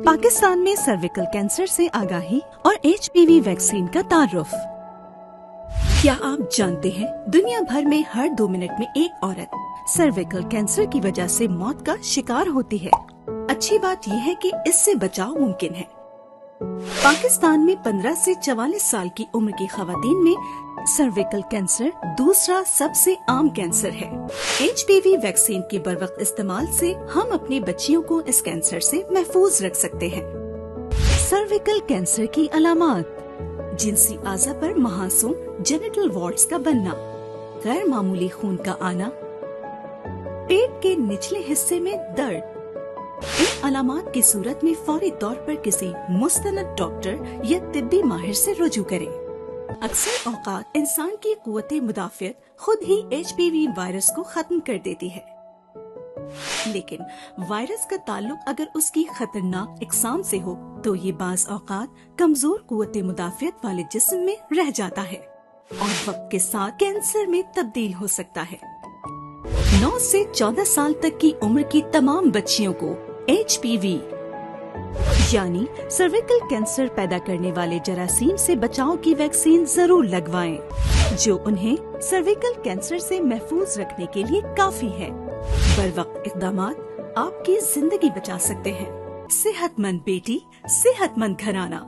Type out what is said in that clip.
पाकिस्तान में cervical cancer से आगाही और HPV वैक्सीन का तारुफ। क्या आप जानते हैं दुनिया भर में हर 2 मिनट में एक औरत सर्विकल कैंसर की वजह से मौत का शिकार होती है। अच्छी बात यह है कि इससे बचाव मुमकिन है। पाकिस्तान में 15 से 44 साल की उम्र की खवातीन में सर्विकल कैंसर दूसरा सबसे आम कैंसर है। HPV वैक्सीन के बरवक्त इस्तेमाल से हम अपनी बच्चियों को इस कैंसर से महफूज रख सकते हैं। सर्विकल कैंसर की अलामात: जिनसी आज़ा पर महासों जेनिटल वॉर्ड्स का बनना, गैर मामूली खून का आना, पेट के निचले हिस्से में दर्द। इन अलामात की सूरत में फौरी तौर पर किसी मुस्तनद डॉक्टर या तिब्बी माहिर से रुजू करें। अक्सर औकात इंसान की कुव्वते मुदाफ़ियत खुद ही HPV वायरस को खत्म कर देती है, लेकिन वायरस का ताल्लुक अगर उसकी खतरनाक इकसाम से हो तो ये बाज़ औकात कमजोर कुव्वते मुदाफ़ियत वाले जिस्म में रह जाता है और वक्त के साथ कैंसर में तब्दील हो सकता है। 9 से 14 साल तक की उम्र की तमाम बच्चियों को HPV यानी सर्विकल कैंसर पैदा करने वाले जरासीम से बचाव की वैक्सीन जरूर लगवाएं, जो उन्हें सर्विकल कैंसर से महफूज रखने के लिए काफी है। बरवक्त इक़दामात आपकी जिंदगी बचा सकते हैं। सेहतमंद बेटी, सेहतमंद घराना।